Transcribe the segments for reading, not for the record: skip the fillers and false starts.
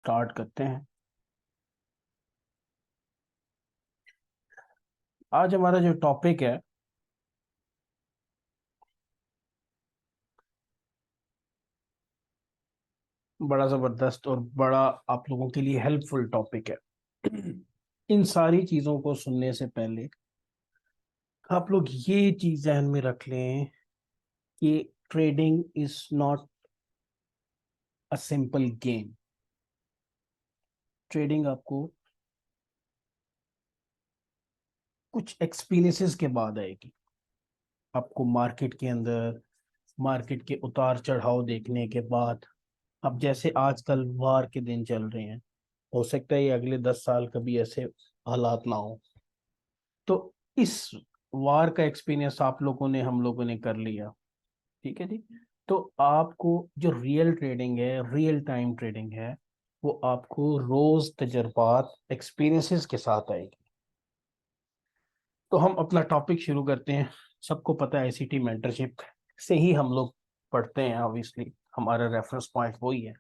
Start करते हैं। आज हमारा जो टॉपिक है बड़ा जबरदस्त और बड़ा आप लोगों के लिए हेल्पफुल टॉपिक है। इन सारी चीजों को सुनने से पहले आप लोग ये चीज ध्यान में रख लें कि trading is not a simple game. Trading आपको कुछ एक्सपीरियंसेस के बाद आएगी। आपको मार्केट के अंदर मार्केट के उतार चढ़ाव देखने के बाद, अब जैसे आजकल वार के दिन चल रहे हैं, हो सकता है ये अगले 10 साल कभी ऐसे हालात ना हो। तो इस वार का एक्सपीरियंस आप लोगों ने हम लोगों ने कर लिया। ठीक है जी। तो आपको जो रियल ट्रेडिंग है, रियल टाइम ट्रेडिंग है, वो आपको रोज तजर्बात एक्सपीरियंसेस के साथ आएगी। तो हम अपना टॉपिक शुरू करते हैं। सबको पता है आईसीटी मेंटरशिप से ही हम लोग पढ़ते हैं, ऑब्वियसली हमारा रेफरेंस पॉइंट वही है।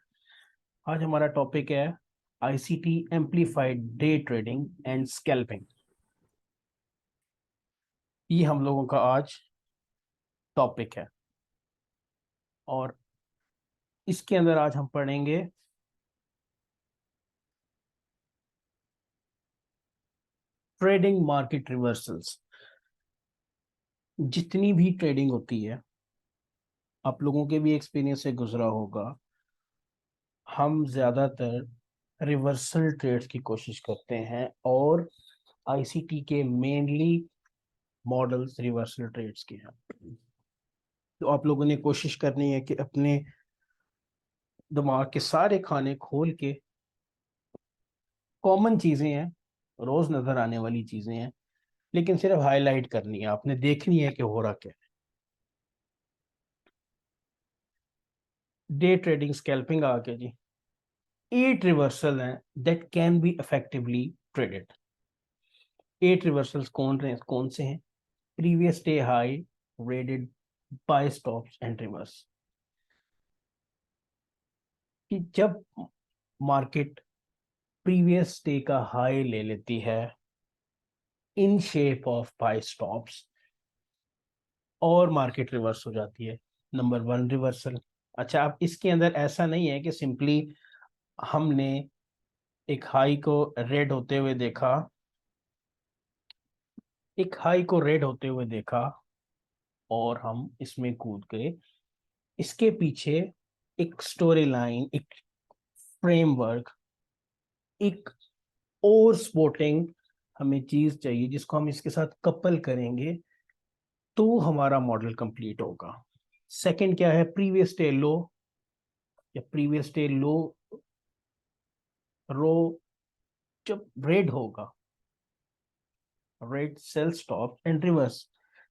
आज हमारा टॉपिक है ICT amplified day trading and scalping. ये हम लोगों का आज टॉपिक है और इसके अंदर आज हम पढ़ेंगे ट्रेडिंग मार्केट रिवर्सल्स। जितनी भी ट्रेडिंग होती है, आप लोगों के भी एक्सपीरियंस से गुजरा होगा, हम ज्यादातर रिवर्सल ट्रेड्स की कोशिश करते हैं और आईसीटी के मेनली मॉडल्स रिवर्सल ट्रेड्स के हैं। तो आप लोगों ने कोशिश करनी है कि अपने दिमाग के सारे खाने खोल के, कॉमन चीजें हैं, रोज नजर आने वाली चीजें हैं, लेकिन सिर्फ हाईलाइट करनी है, आपने देखनी है कि हो रहा क्या है। डे ट्रेडिंग स्कैल्पिंग आ गया जी। 8 रिवर्सल हैं that can be effectively traded. 8 reversals कौन से हैं? Previous day high, raided buy stops and reverse. कि जब मार्केट प्रीवियस डे का हाई ले लेती है in shape of buy stops और मार्केट रिवर्स हो जाती है, नंबर वन रिवर्सल। अच्छा, अब इसके अंदर ऐसा नहीं है कि सिंपली हमने एक हाई को रेड होते हुए देखा, एक हाई को रेड होते हुए देखा और हम इसमें कूद गए। इसके पीछे एक स्टोरी लाइन, एक फ्रेमवर्क, एक और स्पोर्टिंग हमें चीज चाहिए जिसको हम इसके साथ कपल करेंगे तो हमारा मॉडल कंप्लीट होगा। सेकंड क्या है? प्रीवियस डे लो या प्रीवियस डे लो रो जब रेड होगा, raid sell stop and reverse.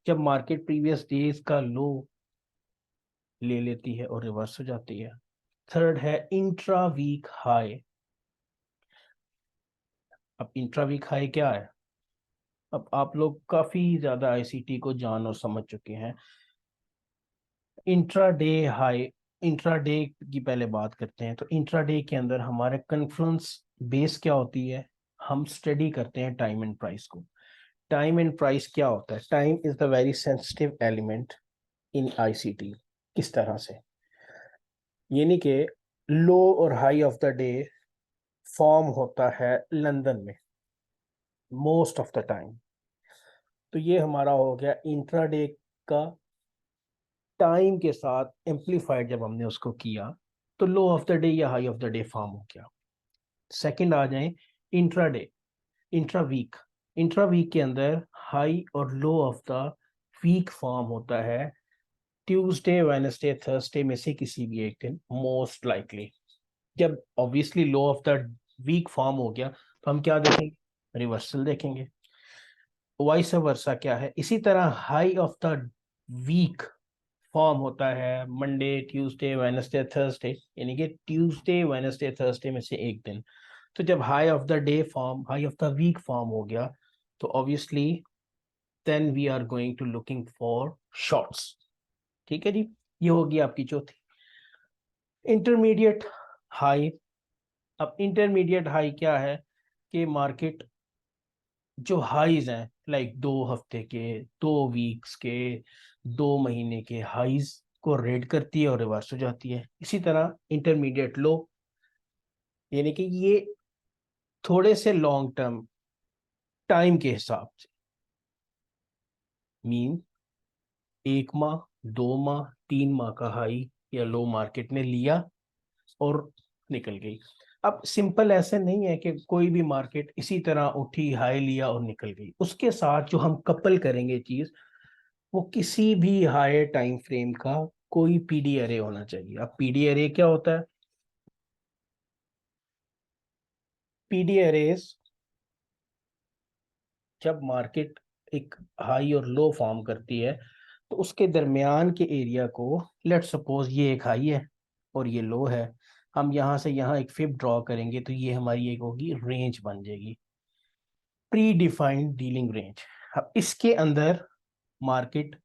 जब मार्केट प्रीवियस डेज का लो ले लेती है और रिवर्स हो जाती है। थर्ड है इंट्रा वीक हाई। अब इंट्रा वीक हाई क्या है? अब आप लोग काफी ज्यादा आईसीटी को जान और समझ चुके हैं। इंट्राडे हाई, इंट्राडे की पहले बात करते हैं। तो इंट्राडे के अंदर हमारे कन्फ्लुएंस बेस क्या होती है? हम स्टडी करते हैं टाइम एंड प्राइस को। टाइम एंड प्राइस क्या होता है? Time is the very sensitive element in ICT. किस तरह से? यानी कि लो और high of the day form होता है लंदन में मोस्ट ऑफ द टाइम। तो ये हमारा हो गया इंट्राडे का। टाइम के साथ एम्पलीफाइड जब हमने उसको किया तो लो ऑफ द डे या high of the day form हो गया। सेकंड आ जाए intraday, intra week. Intra week के अंदर हाई और low of the week form होता है ट्यूसडे, वेडनेसडे, थर्सडे में से किसी भी एक दिन मोस्ट लाइकली। जब obviously low of the week form हो गया तो हम क्या देखेंगे? रिवर्सल देखेंगे। वाइस वर्सा क्या है? इसी तरह high of the week form होता है मंडे, ट्यूसडे, वेडनेसडे, थर्सडे, यानी कि ट्यूसडे, वेडनेसडे, थर्सडे में से एक दिन। तो जब high of the day form, high of the week form हो गया तो obviously then we are going to looking for shorts. ठीक है जी। ये होगी आपकी चौथी। इंटरमीडिएट हाई अब इंटरमीडिएट हाई क्या है कि मार्केट जो हाईज हैं लाइक 2 हफ्ते के, 2 वीक्स के, 2 महीने के हाईज को रेड करती है और रिवर्स हो जाती है। इसी तरह इंटरमीडिएट लो यानी कि ये थोड़े से लॉन्ग टर्म टाइम के हिसाब से मीन 1 माह, 2 माह, 3 माह का हाई या लो मार्केट ने लिया और निकल गई। अब सिंपल ऐसे नहीं है कि कोई भी मार्केट इसी तरह उठी, हाई लिया और निकल गई। उसके साथ जो हम कपल करेंगे चीज, वो किसी भी हाई टाइम फ्रेम का कोई पीडी अरे होना चाहिए। अब पीडी अरे क्या होता है? पीडी अरेज जब मार्केट एक हाई और लो फॉर्म करती है तो उसके दरमियान के एरिया को, लेट सपोज ये एक हाई है और ये लो है, हम यहां से यहां एक फिब ड्रॉ करेंगे तो ये हमारी एक होगी रेंज बन जाएगी, प्री डिफाइंड डीलिंग रेंज। अब इसके अंदर मार्केट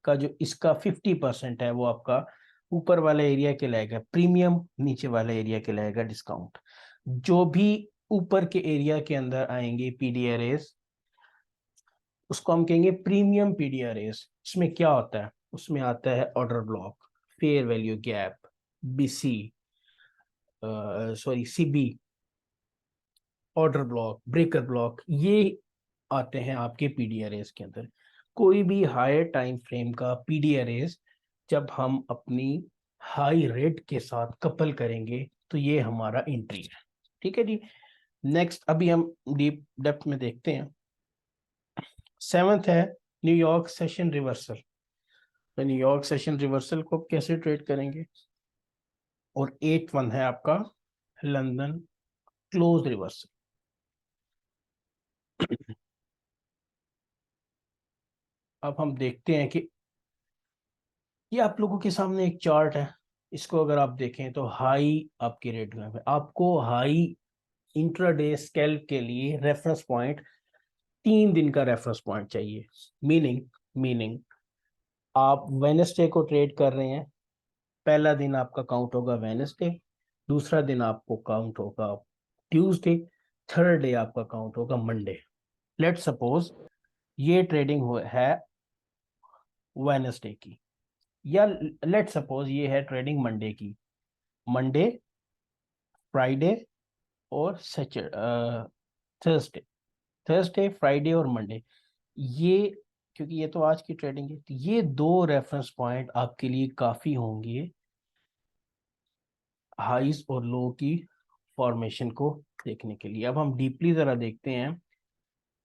का जो इसका 50% है वो आपका ऊपर वाला एरिया कहलाएगा प्रीमियम, नीचे वाला एरिया कहलाएगा डिस्काउंट। जो भी ऊपर के एरिया के अंदर आएंगे पीडीआरएस, उसको हम कहेंगे प्रीमियम पीडीआरएस। उसमें क्या होता है? उसमें आता है order block, fair value gap, BC, sorry CB, order block, breaker block, ये आते हैं आपके पीडीआरएस के अंदर। कोई भी हायर टाइम फ्रेम का पीडीआरएस जब हम अपनी हाई रेट के साथ कपल करेंगे तो ये हमारा एंट्री है। ठीक है जी। नेक्स्ट अभी हम डीप डेप्थ में देखते हैं। 7th है न्यूयॉर्क सेशन रिवर्सल। तो न्यूयॉर्क सेशन रिवर्सल को आप कैसे ट्रेड करेंगे? और 8th 1 है आपका लंदन क्लोज रिवर्सल। अब हम देखते हैं कि ये आप लोगों के सामने एक चार्ट है। इसको अगर आप देखें तो हाई आपकी रेट में है। आपको हाई इंट्राडे स्कैल्प के लिए रेफरेंस पॉइंट 3 दिन का रेफरेंस पॉइंट चाहिए। मीनिंग आप वेनसडे को ट्रेड कर रहे हैं, पहला दिन आपका काउंट होगा वेनसडे, दूसरा दिन आपको काउंट होगा ट्यूसडे, थर्ड डे आपका काउंट होगा मंडे। लेट सपोज ये ट्रेडिंग है वेनसडे की, या लेट सपोज ये है ट्रेडिंग मंडे की। मंडे, फ्राइडे और थर्सडे, थर्सडे फ्राइडे और मंडे, ये क्योंकि ये तो आज की ट्रेडिंग है तो ये 2 रेफरेंस पॉइंट आपके लिए काफी होंगे हाईज और लो की फॉर्मेशन को देखने के लिए। अब हम डीपली जरा देखते हैं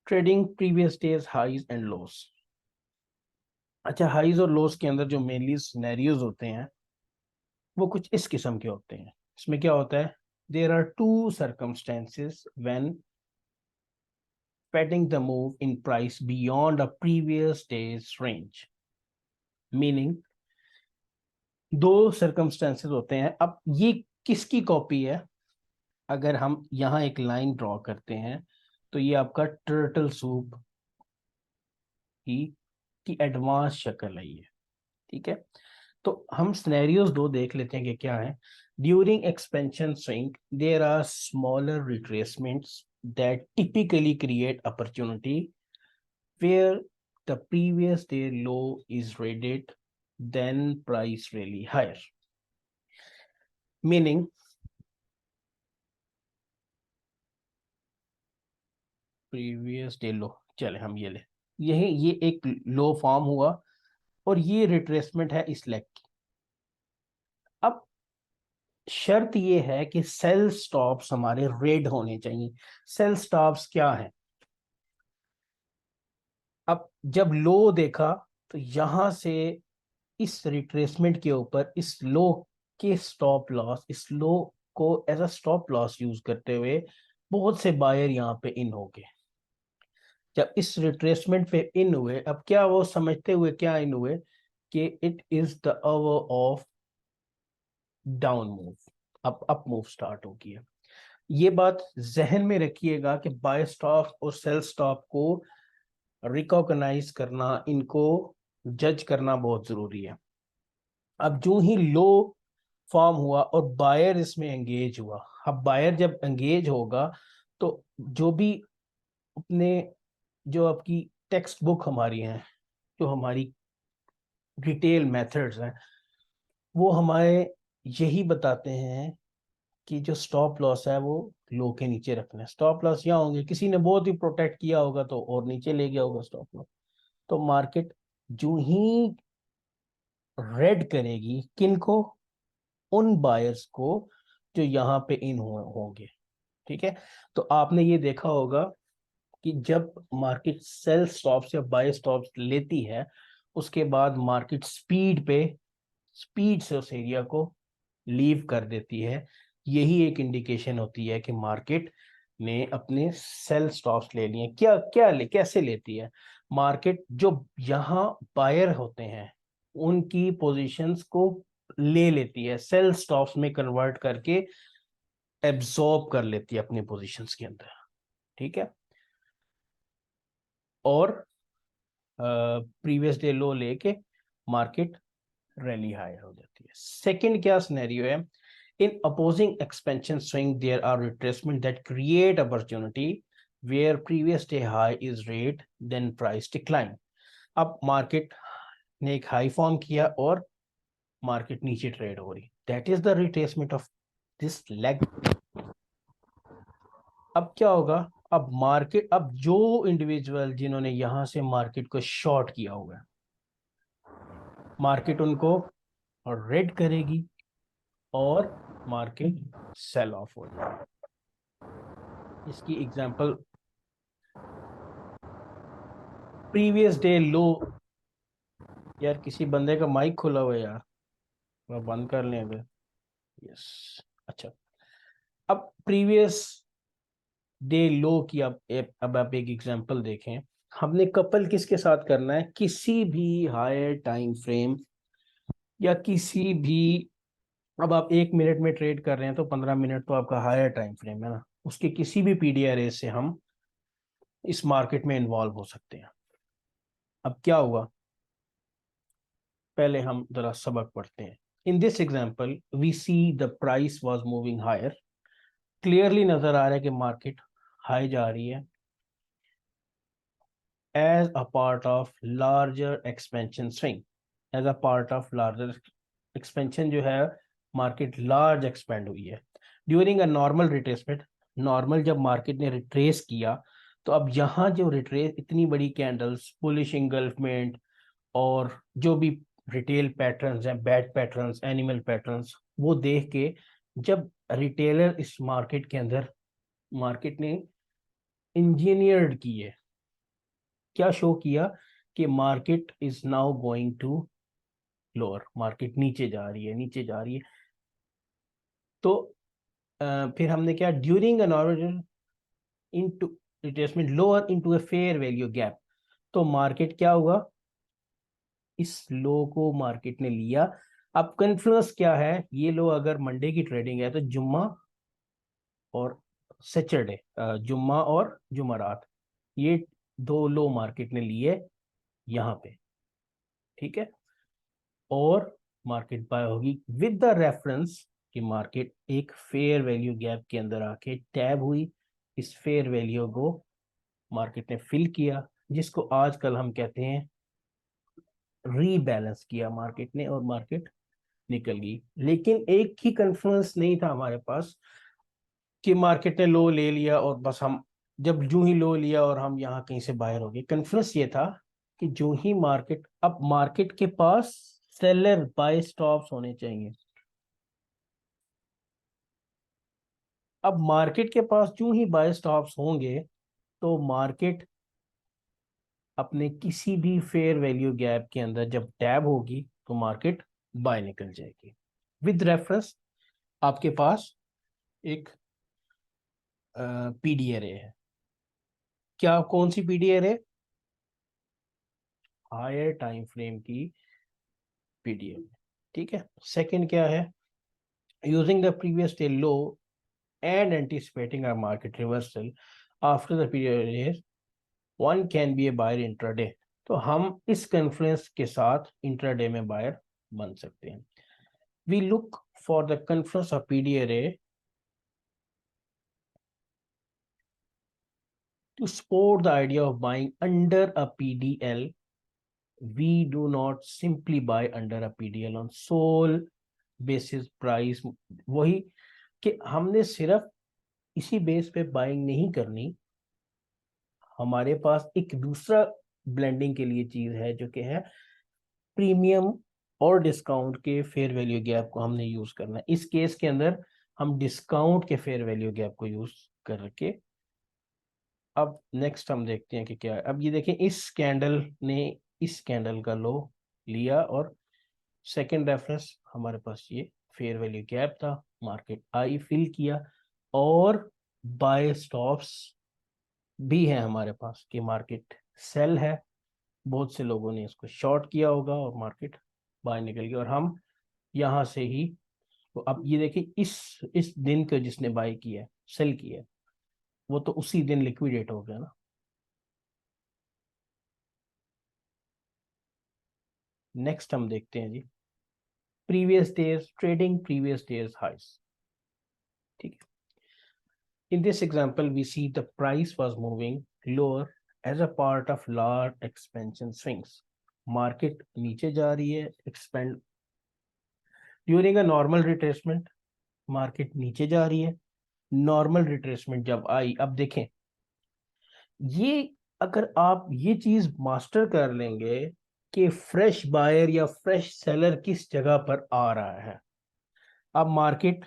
trading previous days highs and loss. अच्छा, हाईज और लोस के अंदर जो मेनली सिनेरियोज होते हैं वो कुछ इस किस्म के होते हैं। इसमें क्या होता है? There are two circumstances when petting the move in price beyond a previous day's range, meaning 2 circumstances होते हैं। अब ये किसकी कॉपी है? अगर हम यहाँ एक लाइन ड्रॉ करते हैं तो ये आपका टर्टल सूप की एडवांस शक्ल है ये। ठीक है, तो हम सिनेरियोज 2 देख लेते हैं कि क्या है। During expansion swing there are smaller retracements that typically create opportunity where the previous day low is rated, then price really higher. Meaning previous day low, चले हम ये ले, ये एक लो फॉर्म हुआ और ये रिट्रेसमेंट है इस लेग की। अब शर्त ये है कि सेल स्टॉप्स हमारे रेड होने चाहिए। सेल स्टॉप्स क्या है? अब जब लो देखा तो यहां से इस रिट्रेसमेंट के ऊपर इस लो के स्टॉप लॉस, इस लो को as a stop loss use करते हुए बहुत से बायर यहाँ पे इन हो गए। जब इस रिट्रेसमेंट पे इन हुए, अब क्या वो समझते हुए क्या इन हुए कि it is the hour of down move, अब अप मूव स्टार्ट हो गया। ये बात जहन में रखिएगा कि बाय स्टॉप और सेल स्टॉप को रिकॉग्नाइज करना, इनको जज करना बहुत जरूरी है। अब जो ही लो फॉर्म हुआ और बायर इसमें एंगेज हुआ, अब बायर जब एंगेज होगा तो जो भी अपने, जो आपकी टेक्स्ट बुक हमारी हैं, जो हमारी डिटेल मेथड्स हैं, वो हमारे यही बताते हैं कि जो स्टॉप लॉस है वो लो के नीचे रखना है। स्टॉप लॉस यहाँ होंगे, किसी ने बहुत ही प्रोटेक्ट किया होगा तो और नीचे ले गया होगा स्टॉप लॉस। तो मार्केट जो ही रेड करेगी किनको, उन बायर्स को जो यहाँ पे इन होंगे। ठीक है, तो आपने ये देखा होगा कि जब मार्केट सेल स्टॉप्स या बाय स्टॉप्स लेती है, उसके बाद मार्केट स्पीड से उस एरिया को लीव कर देती है। यही एक इंडिकेशन होती है कि मार्केट ने अपने सेल स्टॉप्स ले लिए। क्या क्या कैसे लेती है मार्केट? जो यहाँ बायर होते हैं उनकी पोजीशंस को ले लेती है, सेल स्टॉप्स में कन्वर्ट करके एब्सॉर्ब कर लेती है अपनी पोजीशंस के अंदर। ठीक है, और प्रीवियस डे लो लेके मार्केट रैली हायर हो जाती है। सेकंड क्या सिनेरियो है? In opposing expansion swing there are retracement that create opportunity where previous day high is raid then price decline. अब मार्केट ने एक हाई फॉर्म किया और मार्केट नीचे ट्रेड हो रही, that is the retracement of this leg. अब क्या होगा? अब जो इंडिविजुअल जिन्होंने यहां से मार्केट को शॉर्ट किया हुआ है, मार्केट उनको रेड करेगी और मार्केट सेल ऑफ हो जाएगी। इसकी एग्जांपल प्रीवियस डे लो। यार किसी बंदे का माइक खुला हुआ है यार, मैं बंद कर लें अगर। यस, अच्छा। अब प्रीवियस डे लो की अब आप एक एग्जांपल देखें। हमने कपल किसके साथ करना है? किसी भी हायर टाइम फ्रेम या किसी भी, अब आप 1 मिनट में ट्रेड कर रहे हैं तो 15 मिनट तो आपका हायर टाइम फ्रेम है ना, उसके किसी भी पीडीआरए से हम इस मार्केट में इन्वॉल्व हो सकते हैं। अब क्या हुआ, पहले हम जरा सबक पढ़ते हैं। In this example we see the price was moving higher. Clearly नजर आ रहा है कि मार्केट हाई जा रही है as a part of larger expansion swing. As a part of larger expansion जो है, मार्केट लार्ज एक्सपेंड हुई है during a normal retracement. Normal जब मार्केट ने रिट्रेस किया, तो अब यहाँ जो रिट्रेस, इतनी बड़ी कैंडल्स, बुलिश इंगल्फमेंट और जो भी रिटेल पैटर्न्स हैं, बैट पैटर्न्स, एनिमल पैटर्न्स, वो देख के जब रिटेलर इस मार्केट के अंदर, मार्केट ने इंजीनियर्ड किए, क्या शो किया कि market is now going to lower, market नीचे जा रही है, नीचे जा रही है। तो फिर हमने क्या, during a normal into retracement lower into a fair value gap. तो मार्केट क्या हुआ, इस लो को मार्केट ने लिया। अब कन्फ्लुएंस क्या है, ये लो अगर मंडे की ट्रेडिंग है तो जुम्मा और सैटरडे, जुम्मा और जुमरात, ये दो लो मार्केट ने लिए यहाँ पे। ठीक है, और मार्केट बाय होगी विद द रेफरेंस कि मार्केट एक फेयर वैल्यू गैप के अंदर आके टैब हुई। इस फेयर वैल्यू को मार्केट ने फिल किया, जिसको आजकल हम कहते हैं रीबैलेंस किया मार्केट ने, और मार्केट निकल गई। लेकिन एक ही कन्फ्लुएंस नहीं था हमारे पास कि मार्केट ने लो ले लिया और बस हम, जब जो ही लो लिया और हम यहाँ कहीं से बाहर हो गए। कन्फ्लुएंस ये था कि जो ही मार्केट, अब मार्केट के पास सेलर बाय स्टॉप्स होने चाहिए। अब मार्केट के पास जो ही बाय स्टॉप्स होंगे तो मार्केट अपने किसी भी फेयर वैल्यू गैप के अंदर जब टैब होगी तो मार्केट बाय निकल जाएगी। विद रेफरेंस आपके पास एक पीडीआरए है। क्या, कौन सी पीडीआरए? हायर टाइम फ्रेम की पीडीआरए। ठीक है, सेकंड क्या है? Using the previous day low and anticipating a market reversal after the period, one can be a buyer intraday। तो हम इस कन्फ्लुएंस के साथ इंट्राडे में बायर बन सकते हैं। We look for the confluence of PDRA to support the idea of buying under a PDL, we do not simply buy under a PDL on sole basis price। वही कि हमने सिर्फ इसी बेस पे बाइंग नहीं करनी, हमारे पास एक दूसरा ब्लेंडिंग के लिए चीज है जो कि है प्रीमियम और डिस्काउंट के फेयर वैल्यू गैप को हमने यूज करना है। इस केस के अंदर हम डिस्काउंट के फेयर वैल्यू गैप को यूज करके, अब नेक्स्ट हम देखते हैं कि क्या है। अब ये देखें, इस कैंडल ने इस कैंडल का लो लिया और सेकंड रेफरेंस हमारे पास ये फेयर वैल्यू गैप था, मार्केट आई फिल किया और बाय स्टॉप्स भी है हमारे पास कि मार्केट सेल है, बहुत से लोगों ने इसको शॉर्ट किया होगा और मार्केट बाहर निकल गया और हम यहां से ही, तो अब ये देखिए इस दिन को जिसने बाय किया सेल किया वो तो उसी दिन लिक्विडेट हो गया ना। नेक्स्ट हम देखते हैं जी previous day's trading, previous day's highs. ठीक है, in this example we see the price was moving lower as a part of large expansion swings. Market नीचे जा रही है, expand during a normal retracement, market नीचे जा रही है। नॉर्मल रिट्रेसमेंट जब आई, अब देखें ये, अगर आप ये चीज मास्टर कर लेंगे कि फ्रेश बायर या फ्रेश सेलर किस जगह पर आ रहा है। अब मार्केट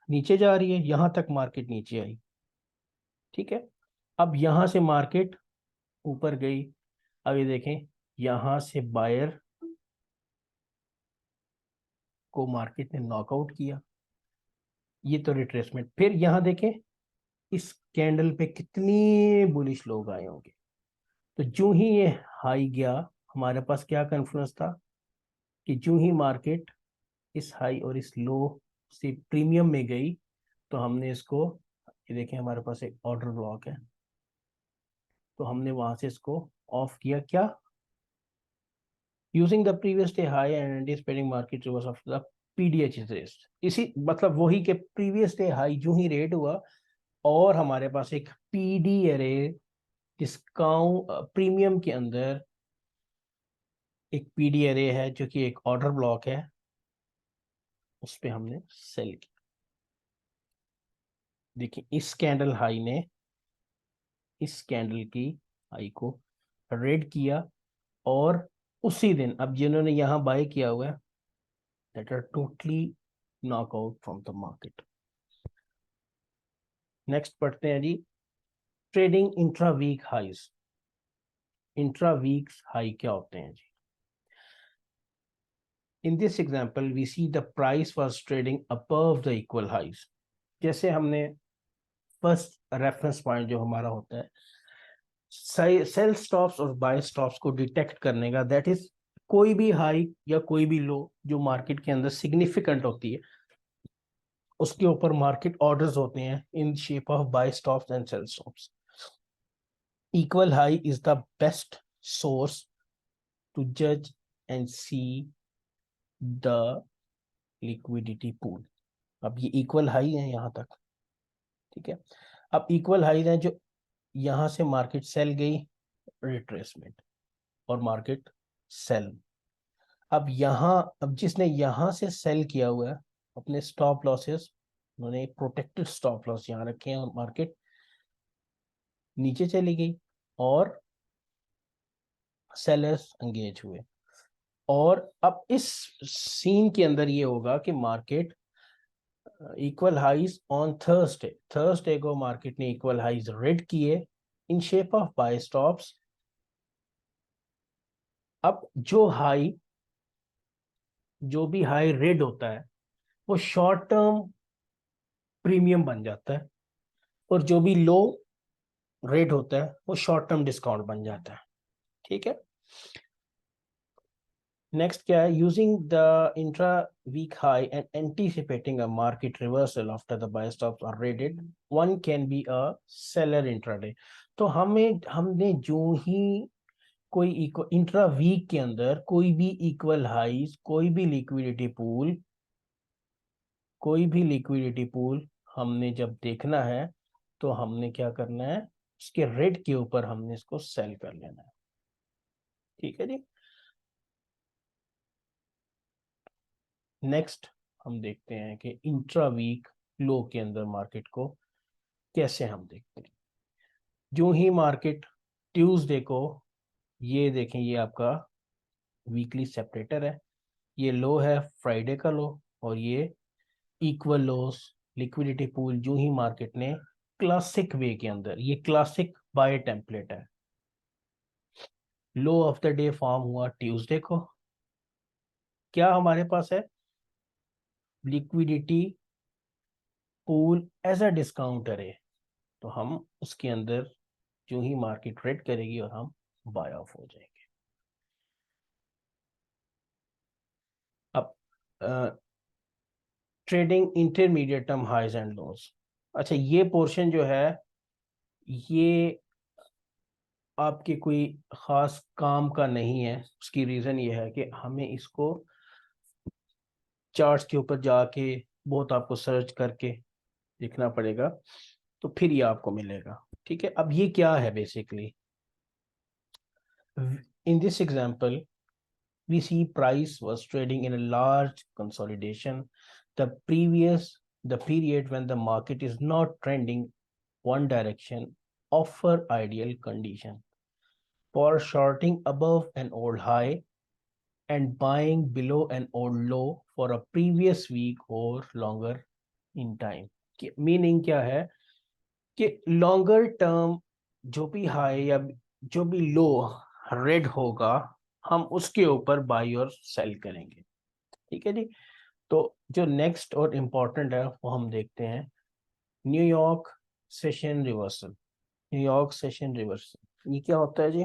नीचे जा रही है, यहां तक मार्केट नीचे आई, ठीक है। अब यहां से मार्केट ऊपर गई, अब ये देखें यहां से बायर को मार्केट ने नॉकआउट किया, ये तो रिट्रेसमेंट। फिर यहां देखें इस कैंडल पे कितनी बुलिश लोग आए होंगे। तो जो ही ये हाई गया, हमारे पास क्या कॉन्फ्रेंस था कि जो ही मार्केट इस हाई और इस लो से प्रीमियम में गई तो हमने इसको, ये देखें हमारे पास एक ऑर्डर ब्लॉक है, तो हमने वहां से इसको ऑफ किया। क्या? Using the previous day high and anticipating market reverse after the PDH is raised. इसी मतलब वही के प्रीवियस डे हाई जो ही रेट हुआ और हमारे पास एक पीडी अरे डिस्काउंट प्रीमियम के अंदर एक पीडी अरे है जो कि एक ऑर्डर ब्लॉक है, उस पे हमने सेल किया। देखिए इस कैंडल हाई ने इस कैंडल की हाई को रेड किया और उसी दिन अब जिन्होंने यहां बाय किया हुआ है that are totally knockout from the market. Next पढ़ते हैं जी trading intra week highs. Intra week high क्या होते हैं जी? In this example we see the price was trading above the equal highs. जैसे हमने फर्स्ट रेफरेंस पॉइंट जो हमारा होता है सेल स्टॉप्स और बाय स्टॉप्स को डिटेक्ट करने का, दैट इज कोई भी हाई या कोई भी लो जो मार्केट के अंदर सिग्निफिकेंट होती है उसके ऊपर मार्केट ऑर्डर्स होते हैं in shape of buy stops and sell stops. Equal high is the best source to जज and see the liquidity pool. अब ये इक्वल हाई है यहां तक, ठीक है। अब इक्वल हाई है जो यहां से मार्केट सेल गई, रिट्रेसमेंट और मार्केट सेल। अब यहां, अब जिसने यहां से सेल किया हुआ है अपने स्टॉप लॉसेस, उन्होंने एक प्रोटेक्टेड स्टॉप लॉस यहां रखे हैं और मार्केट नीचे चली गई और सेलर्स एंगेज हुए। और अब इस सीन के अंदर ये होगा कि market equal highs on Thursday, Thursday को मार्केट ने इक्वल हाइज रेड किए in shape of buy stops. अब जो भी हाई रेड होता है वो शॉर्ट टर्म प्रीमियम बन जाता है और जो भी लो रेट होता है वो शॉर्ट टर्म डिस्काउंट बन जाता है, ठीक है। नेक्स्ट क्या है using the intra week high and anticipating a market reversal after the buy stops are raided one can be a seller intraday. तो हमने जो ही कोई इंट्रा वीक के अंदर कोई भी इक्वल हाइज कोई भी लिक्विडिटी पूल हमने जब देखना है तो हमने क्या करना है, उसके रेट के ऊपर हमने इसको सेल कर लेना है। ठीक है जी। नेक्स्ट हम देखते हैं कि इंट्रा वीक लो के अंदर मार्केट को कैसे हम देखते हैं। जो ही मार्केट ट्यूसडे को, ये देखें ये आपका वीकली सेपरेटर है, ये लो है फ्राइडे का लो, और ये इक्वल लॉस लिक्विडिटी पूल जो ही मार्केट ने क्लासिक वे के अंदर, ये क्लासिक बाय टेम्पलेट है, लो ऑफ द डे फॉर्म हुआ ट्यूसडे को। क्या हमारे पास है, लिक्विडिटी पूल एज अ डिस्काउंटर है, तो हम उसके अंदर जो ही मार्केट ट्रेड करेगी और हम बाय ऑफ हो जाएंगे। अब trading intermediate term highs and lows. अच्छा, ये पोर्शन जो है ये आपके कोई खास काम का नहीं है। उसकी रीज़न ये है कि हमें इसको चार्ट्स के ऊपर जाके बहुत आपको सर्च करके देखना पड़ेगा, तो फिर ये आपको मिलेगा। ठीक है, अब ये क्या है basically, in this example we see price was trading in a large consolidation the period when the market is not trending one direction offer ideal condition for shorting above an old high and buying below an old low for a previous week or longer in time। Meaning क्या है कि longer term जो भी high या जो भी लो red होगा, हम उसके ऊपर बाई और सेल करेंगे। ठीक है जी। तो जो नेक्स्ट और इम्पोर्टेंट है वो हम देखते हैं, New York session reversal. New York session reversal ये क्या होता है जी,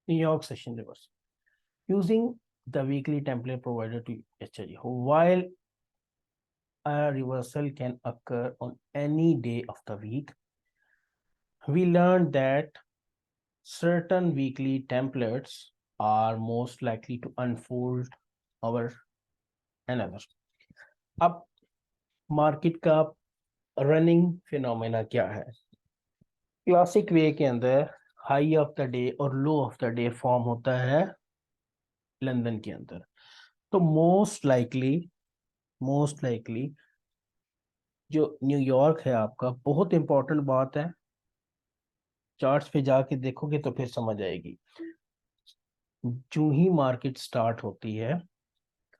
New York session reversal using the weekly template provided to. अच्छा जी, while a reversal can occur on any day of the week, we learned that certain weekly templates are most likely to unfold over another। अब market का running phenomena क्या है, classic वे के अंदर high of the day और low of the day form होता है London के अंदर। तो मोस्ट लाइकली जो न्यूयॉर्क है आपका, बहुत इंपॉर्टेंट बात है, चार्ट्स पे जाके देखोगे तो फिर समझ आएगी। जो ही मार्केट स्टार्ट होती है,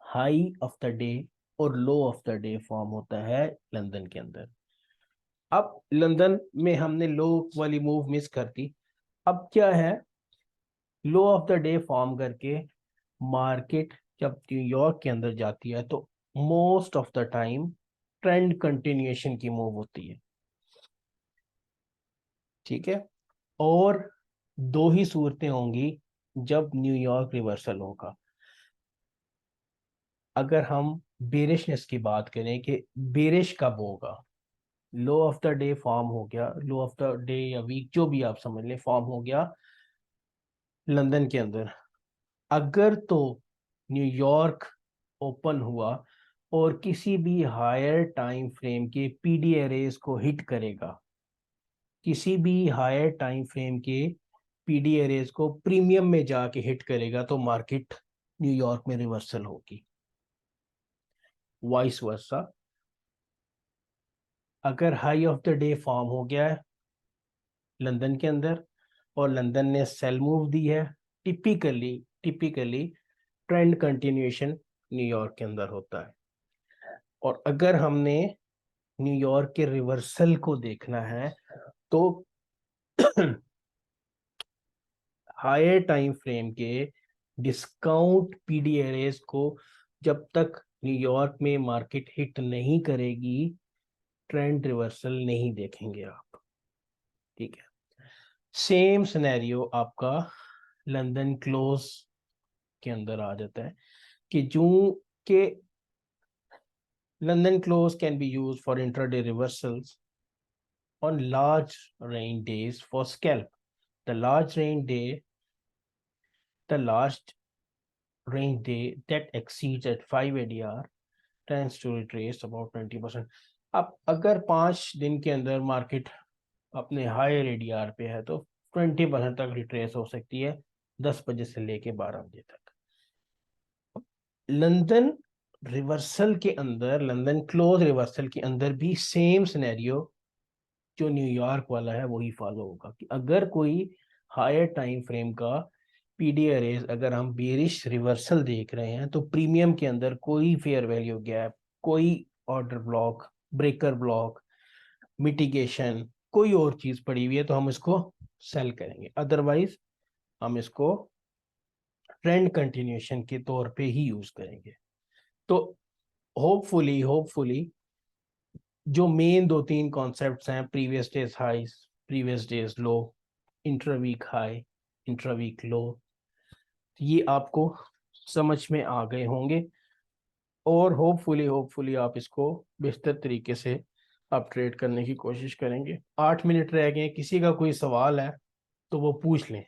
हाई ऑफ द डे और low of the day form होता है लंदन के अंदर। अब लंदन में हमने लो वाली मूव मिस कर दी। अब क्या है, लो ऑफ द डे फॉर्म करके मार्केट जब न्यूयॉर्क के अंदर जाती है तो most of the time trend continuation की मूव होती है। ठीक है, और दो ही सूरतें होंगी जब न्यूयॉर्क रिवर्सल होगा। अगर हम बेरिशनेस की बात करें कि बेरिश कब होगा, लो ऑफ द डे फॉर्म हो गया, लो ऑफ द डे या वीक जो भी आप समझ लें फॉर्म हो गया लंदन के अंदर, अगर तो न्यूयॉर्क ओपन हुआ और किसी भी हायर टाइम फ्रेम के पीडी एरेज को हिट करेगा, किसी भी हायर टाइम फ्रेम के पीडी एरेज को प्रीमियम में जाके हिट करेगा, तो मार्केट न्यूयॉर्क में रिवर्सल होगी। वाइस वर्सा, अगर high of the day form हो गया है लंदन के अंदर और लंदन ने सेल मूव दी है, टिपिकली ट्रेंड कंटिन्यूएशन न्यूयॉर्क के अंदर होता है। और अगर हमने न्यूयॉर्क के रिवर्सल को देखना है तो हायर टाइम फ्रेम के डिस्काउंट पीडी एरेज को जब तक न्यूयॉर्क में मार्केट हिट नहीं करेगी, ट्रेंड रिवर्सल नहीं देखेंगे आप। ठीक है, सेम सिनेरियो आपका लंदन क्लोज के अंदर आ जाता है कि जो के London close can be used for intraday reversals on large range days for scalp. The large range day, the large range day that exceeds at 5 ADR tends to retrace about 20%. अब अगर 5 दिन के अंदर मार्केट अपने higher ADR पे है तो 20% तक रिट्रेस हो सकती है 10 बजे से लेके 12 बजे तक। लंदन रिवर्सल के अंदर, लंदन क्लोज रिवर्सल के अंदर भी सेम सिनेरियो जो न्यूयॉर्क वाला है वही फॉलो होगा कि अगर कोई हायर टाइम फ्रेम का पीडीआरएस अगर हम बेरिश रिवर्सल देख रहे हैं तो प्रीमियम के अंदर कोई फेयर वैल्यू गैप, कोई order block, breaker block, mitigation, कोई और चीज पड़ी हुई है तो हम इसको सेल करेंगे, अदरवाइज हम इसको ट्रेंड कंटिन्यूएशन के तौर पे ही यूज करेंगे। तो होपफुली जो मेन 2-3 कॉन्सेप्ट्स हैं, previous day's high, previous day's low, intraweek high, intraweek low, ये आपको समझ में आ गए होंगे और होपफुली आप इसको बेहतर तरीके से आप ट्रेड करने की कोशिश करेंगे। 8 मिनट रह गए, किसी का कोई सवाल है तो वो पूछ लें।